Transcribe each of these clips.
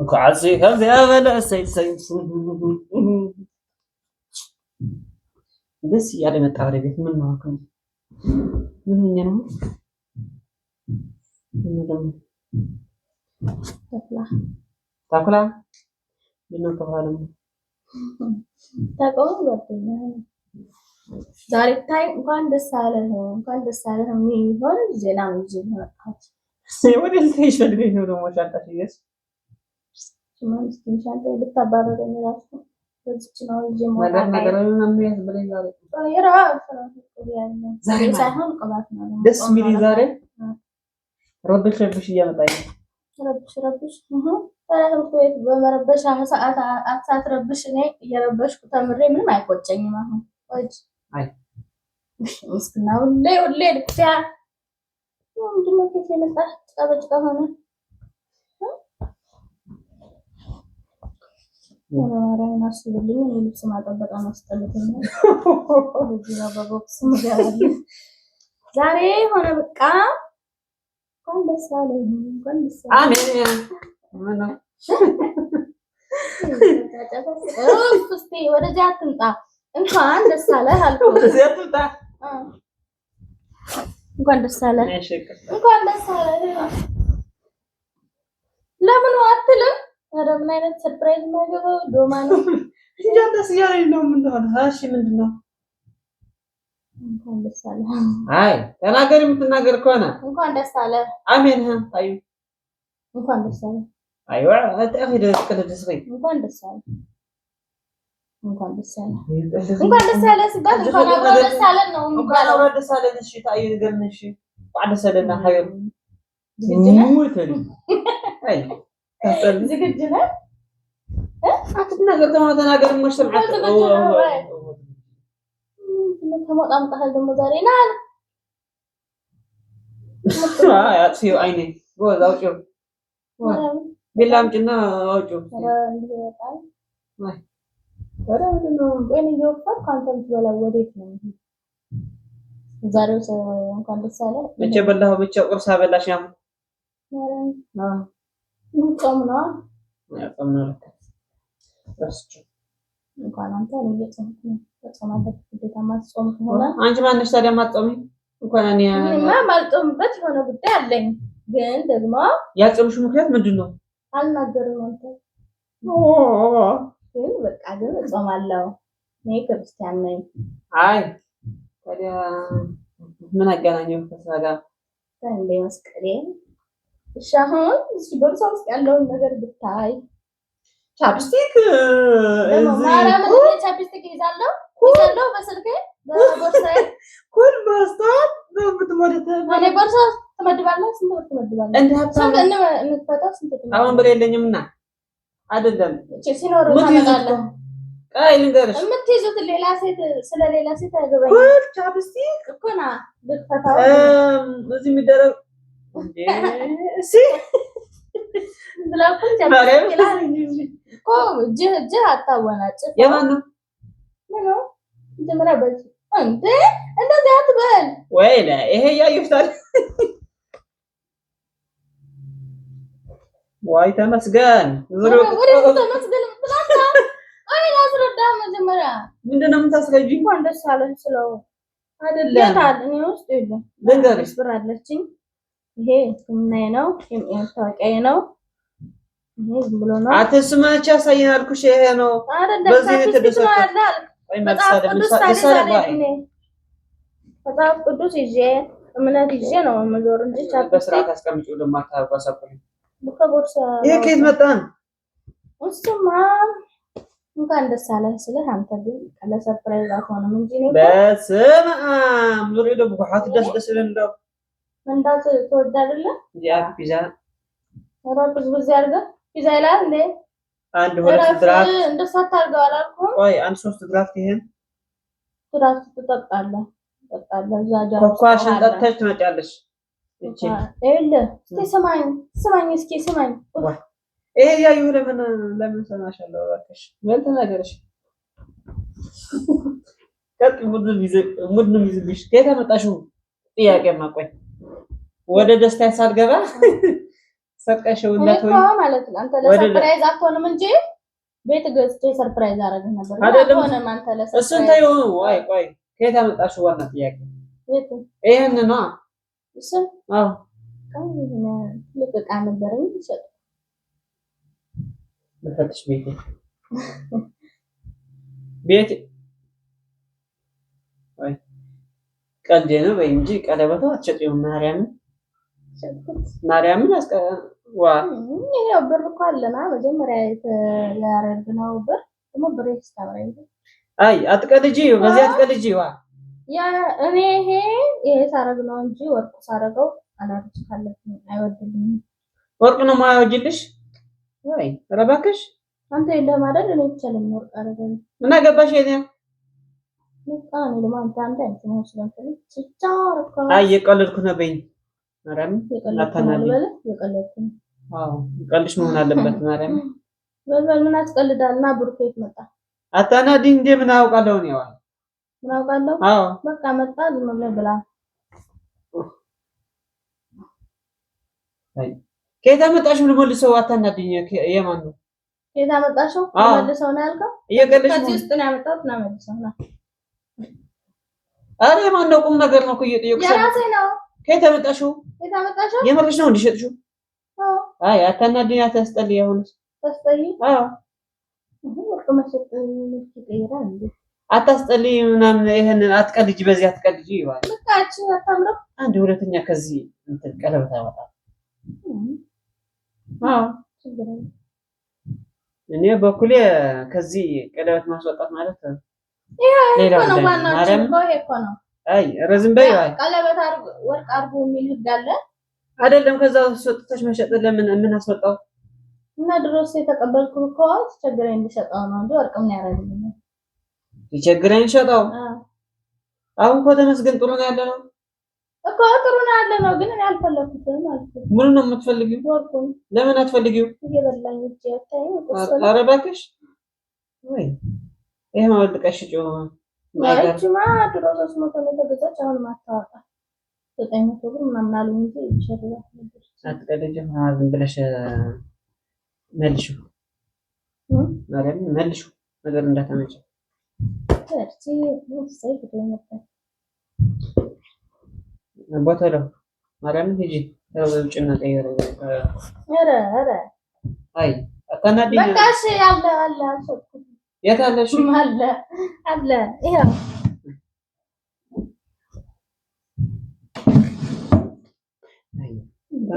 وكعسي كم يا بلا سيد بس يا لما تعرفي من معكم من هنا من تاكلا من تاكلا تاكلا ዛሬ ታይ እንኳን ደስ አለህ የሚሆን ዜና ነው ይዤ መጣሁት። ወደ ልትሄጂ ፈልገሽ ነው ደግሞ ሻንጣሽ ይዘሽ? ሻንጣ ልታባረረኝ እራሱ በዚች ነው ይዤ ነገር ነው የሚያስብለኝ ዛሬ ዛሬ ሳይሆን ቅባት ነው ደስ የሚለኝ ዛሬ ረብሽ እያመጣኝ ነው። ረብሽ ትምህርት ቤት በመረበሻ ሰዓት ሳትረብሽ እኔ እየረበሽኩ ተምሬ ምንም አይቆጨኝም አሁን አይ ምስኪና ሁሌ ልክያ ምንድን ነው ከዚህ የመጣ ጭቃ ሆነ ወራራና አስብልኝ እኔ ልብስ ማጠበቅ አስጠልቶኛል። እዚህ ጋር በቦክስ ምገባል ዛሬ ሆነ በቃ እንኳን ደስ አለህ አሜን ምነው እስኪ ወደዚያ አትምጣ እንኳን ደስ አለህ አልኩህ። ወደዚያ አትምጣ እንኳን ደስ አለህ እሺ እንኳን ደስ አለህ ለምን አትልም? ኧረ ምን አይነት ሰርፕራይዝ ነው ያገባው ዶማ ነው እንጃ ደስ ያለኝ ነው ምን ሆነ? እሺ ምንድነው? እንኳን ደስ አለህ አይ ተናገሪ የምትናገር ከሆነ እንኳን ደስ አለህ አሜን አይ እንኳን ደስ አለህ አይዋ አትአኺደ ተቀደስ ወይ እንኳን ደስ አለህ እንኳን ደስ አለህ እንኳን ደስ አለህ ሲባል እንኳን አብሮ ደስ አለን ነው እንኳን አብሮ ደስ አለን። እሺ ታዩ ነገር ነሽ እንኳን ደስ አለና ሀይር አይ ዝግጁ ነህ? አትናገር ተናገር ምን ሰምዓት ተሞጣምጣህ ደግሞ ዛሬ ና አይ አጥፊው አይኔ ጎዝ አውጪው ቢላምጭና አውጪው ወደ ምንድነው ቆይ ይወፋ ካንተ ብትበላ ወዴት ነው ዛሬው ሰው እንኳን ደስ አለህ መቼ በላሁ ብቻ ቁርስ አበላሽ ነው ጾም ነው ጾም ነው ረስቼ እንኳን አንተ እየጾምክ ነው ጾማበት ግዴታ ማትጾም ከሆነ አንቺ ማነሽ ታዲያ ማትጾሚ? እንኳን እኔ ማልጾምበት የሆነ ጉዳይ አለኝ ግን ደግሞ ያጾምሽ ምክንያት ምንድነው? አልናገርም አንተ ግን በቃ ግን እጾማለሁ እኔ ክርስቲያን ነኝ። አይ ታዲያ ምን አገናኘው ከዛ ጋር እንደ መስቀሌ እሺ አሁን እዚህ ቦርሳ ውስጥ ያለውን ነገር ብታይ ቻፕስቲክ ማራም ቻፕስቲክ ይዛለሁ በስልኬ በቦርሳዬ ኩል ማስታት በምትሞደተ እኔ ቦርሳ ትመድባለህ ስንት ብር ትመድባለህ? እንደ ሀብታም እንፈታ ስንት ትመድባለህ? አሁን ብር የለኝምና አይደለም ሲኖር ታመጣለህ። አይ ልንገርሽ የምትይዙት ሌላ ሴት ስለሌላ ሴት አይገባኝ ኩል ቻፕስቲክ እኮ ና ልትፈታው እዚህ የሚደረግ እንዴ እሺ ብላኩን ቻፕስቲክ እኮ እጅህ አታወናጭፍ የማን ነው? ምነው ጀመራ በል እንዴ እንደዚህ አትበል ወይ ይሄ ያዩታል ዋይ ተመስገን ዙሩ ተመስገን ብላታ አይ ላስረዳ መጀመሪያ ምንድነው የምታስረጂ? እንኳን ደስ አለህ ስለው አይደለም እኔ ውስጥ የለም ልንገርሽ ብር አለችኝ ይሄ ህክምናዬ ነው የመታወቂያዬ ነው ይሄ ዝም ብሎ ነው አትስማች ያሳየን አልኩሽ ይሄ ነው በዚህ ተደሰተ ወይ መጥሳደ መጽሐፍ ቅዱስ ይዤ እምነት ይዤ ነው መዞር እንጂ በስርዓት አስቀምጪው ለማታባሳቁኝ በቦርሳ ይሄ ከየት መጣን? እሱማ እንኳን ደስ አለህ ስልህ አንተ ግን ለሰርፕራይዝ አትሆንም እንጂ ነው በስመ አብ ዙሪያ ደግሞ ሀት ደስ እንደው መንዳት ትወዳለህ? ያ ፒዛ ወራብ ብዙ ያርጋ ፒዛ ይላል እንዴ አንድ ሁለት ድራፍት እንደሱ አታርገው አላልኩም? ቆይ አንድ ሶስት ድራፍት ይሄን ድራፍት ትጠጣለህ ዛጃ ኮኳሽን ጠጥተሽ ትመጫለሽ እቺ እለ እስኪ ስማኝ ይሄ ያዩ ለምን ሰማሻለሁ እባክሽ ምን ተናገርሽ ከጥ ሙድን ይዝብሽ ከየት መጣሽው ጥያቄ ማቆይ ወደ ደስታ ሳልገባ ሰቀሽውለት ወይ ማለት ነው። አንተ ለሰርፕራይዝ አትሆንም እንጂ ቤት ገዝቼ ሰርፕራይዝ አደረግህ ነበር። አትሆንም አንተ ለሰርፕራይዝ እሱን ተይው። ቆይ ከየት አመጣሽው? ዋና ጥያቄ ይሄን ነው። እሱ ልቅ ዕቃ ነበረኝ ይሰጥ ልፈትሽ ቤት ቀልዴ ነው በይ እንጂ ቀለበቱ አትሸጪውም። ማርያምን ይሄው ብር እኮ አለና መጀመሪያ ያረግነው ብር ደግሞ ብር ይስተምረኝ። አይ አትቀልጂ፣ በዚህ አትቀልጂ። እኔ ይሄ ሳረግ ነው እንጂ ወርቁ ሳረገው አላርጅ ካለኝ አይወድልኝም። ወርቅ ነው ማያወጅልሽ ወይ? ኧረ እባክሽ አንተ የለህም አይደል? እኔ ይቻለኝ ወርቅ አረገኝ እና ገባሽ የኔ አይ የቀለድኩ ነው በይኝ። ማርያም ቀልድሽ መሆን አለበት። ማርያም ምን አስቀልዳልና ብሩክ የት መጣ? አታናዲኝ እንደ ምን አውቃለሁ ነው ያው ምን አውቃለሁ። በቃ መጣ ዝም ብለህ ብላ። አይ ከየት አመጣሽው? ልመልሰው። አታናዲኝ። የማን ነው ከየት አመጣሽው? መልሰው ነው ያልከው? ከዚህ ውስጥ ነው ያመጣሁት። ና መልሰው ና። አረ የማን ነው? ቁም ነገር ነው እኮ እየጠየኩሽ። የራሴ ነው። ከየት አመጣሽው? የምርሽ ነው እንዲሸጥሽው? አይ አታናዲኝ። አታስጠልይ። አሁንስ ታስጠልይ? ወርቅ መሸጥ ይቀይራል እንዴ? አታስጠልይ ምናምን። ይሄንን አትቀልጂ፣ በዚህ አትቀልጂ ይባል። ልካች አታምረው። አንድ ሁለተኛ ከዚህ እንትን ቀለበት ያወጣል። እኔ በኩሌ ከዚህ ቀለበት ማስወጣት ማለት ሌላ ነው። ዋናው አይ ረዝም በይ። አይ ቀለበት ወርቅ አርጎ የሚል ህግ አለ አይደለም? ከዛ ወጥተሽ መሸጥ ለምን ምን አስወጣው? እና ድሮስ የተቀበልኩ እኮ ቸግረኝ እንድሸጠው ነው እንጂ ወርቅ ምን ያደርግልኝ? ይቸግረኝ ሸጠው። አሁን እኮ ተመስገን ጥሩ ነው ያለ ነው እኮ ጥሩ ነው ያለ ነው። ግን እኔ አልፈለኩትም ማለት ነው። ምን ነው የምትፈልጊው? ወርቁን ለምን አትፈልጊው? እየበላኝ እጄ አታዩ። ኧረ እባክሽ ወይ ይሄ ማለት ቀሽጮ ማለትማ ድሮ 300 ነው የተገዛች። አሁን ማታወጣ 900 ብር ምናምን አሉ እንጂ ይሸጣል ነበር። አትቀደጅ። ዝም ብለሽ መልሹ። ማርያም መልሹ ነገር እንዳታመጪ። እርቺ ወሰይ ከተመጣ ቦታው ማርያም ሂጂ ውጭና ቀይረ። ኧረ አይ አታናዲኝ። በቃሽ። አለ አልሰጥኩም። የት አለሽ? አለ ይሄው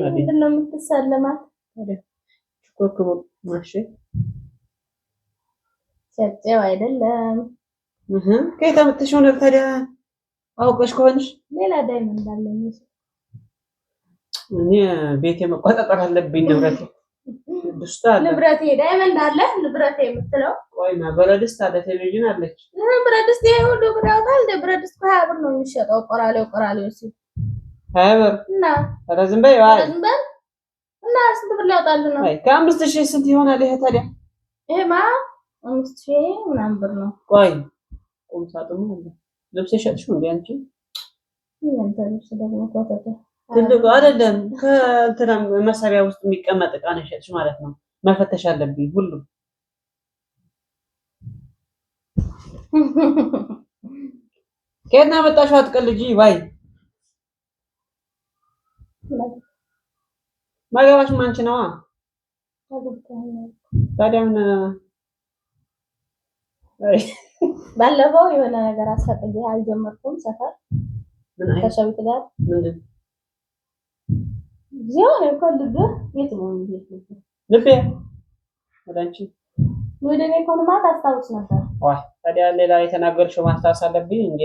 ምንድን ነው የምትሰለማት? ችኮክቦ ማሽ ሰጨው አይደለም። ከየት አመጣሽው ነው ታዲያ? አውቀሽ ከሆንሽ ሌላ ዳይመንድ አለኝ። እኔ ቤቴ መቆጣጠር አለብኝ። ንብረቴ ዳይመንድ አለ። ንብረቴ የምትለው ቆይ ብረት አለ፣ ቴሌቪዥን አለች። ብረት ድስት ይሄ ሁሉ ብር ያወጣል እንደ ብረት ድስት 20 ብር ነው የሚሸጠው። ቆራሌው ሲል 20 ብር እና ረዝም በይ እና ስንት ብር ሊያወጣል ነው? አይ ከ5000 ስንት ይሆናል ይሄ ታዲያ? ይሄማ 5000 ምናምን ብር ነው። ቆይ ቁም ሳጥኑ አለ። ልብስ ሸጥሽው እንዴ አንቺ? ያንተ ልብስ ደግሞ ኮተተ ትልቁ አይደለም። ከእንትና መሳቢያ ውስጥ የሚቀመጥ ዕቃ ነው ሸጥሽ ማለት ነው። መፈተሽ አለብኝ ሁሉ። ከየት ነው ያመጣሽው? አትቀልጂ ባይ ማገባሽ ማንቺ ነዋ። ታዲያ ምን ባለፈው የሆነ ነገር አሳጥቼ አልጀመርኩም። ሰፈር ከሸዊት ጋር ምንድን ዚያው የፈልገ የት ነው ልቤ ወደ አንቺ ወደ እኔ ኮንማ ታስታውስ ነበር። ዋይ ታዲያ ሌላ የተናገርሽው ማስታወስ አለብኝ እንዴ?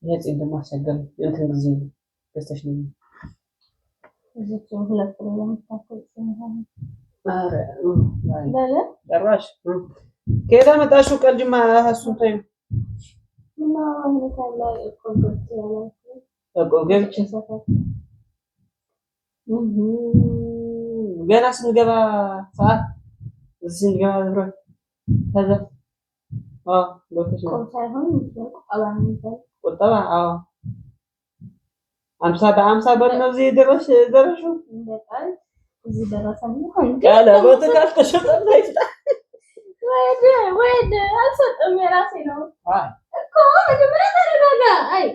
የጽድ ማሰገም እንትን ጊዜ ደስተሽ ነው እዚህ ሁለት ነው የምታከል ሲሆን አረ ባለ ጭራሽ ከየት አመጣሽው? ቀልጅማ እሱን ተይው እና አሁን ካለ ኮንትራት ያለው ገብቼ ገና ስንገባ ሰዓት እዚህ ስንገባ ብሮ ከዛ ሎኬሽን ሳይሆን ቁጠባ ቁጠባ 50 በእነው እዚህ ደረሽው እንደቃል እዚህ ደረሰኝ ቀለበት ካልተሸጠም አይጣ ወይድ አልሰጥም የራሴ ነው አይ እኮ መጀመሪያ ተረጋጋ አይ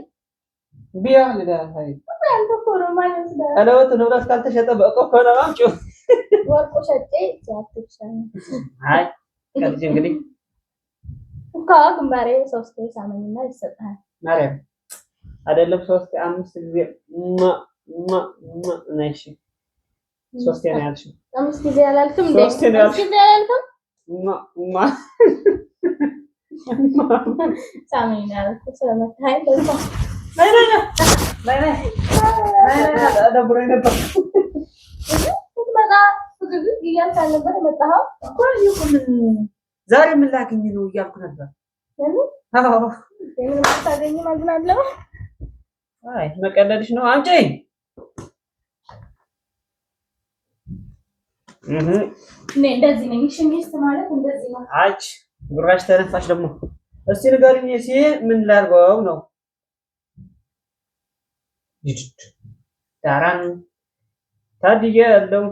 ቢያል ለዳይ አንተ ኮሮ ማለት ነው ቀለበት ንብረት ካልተሸጠ በእኮ ኮነማም ጩ ወርቁ ሸጬ ያትብሰኝ አይ ከዚህ እንግዲህ እኮ ግንባሬ 3 ሳምንትና ይሰጣል ማርያም አይደለም 3 5 ጊዜ ነሽ 3 ነው ያልሽው 5 ጊዜ ያላልክም እንዴ 3 ነው ያልሽው ሳምንና ያልኩት ስለመታይ ለዛ ላይ ደብሮኝ ነበር መጣ ፍቅር እያልክ ነበር መጣኸው እኮ ይሁን ዛሬ ምን ላገኝ ነው እያልኩ ነበር አዎ ምን ማታገኝ ማዝናለሁ አይ መቀለድሽ ነው አንቺ እኔ እንደዚህ ነኝ እሺ ሚስት ማለት እንደዚህ ነው አች ጉራሽ ተነፋሽ ደግሞ እስቲ ንገሪኝ እሺ ምን ላርገው ነው ይጭት ዳራን ታዲያለው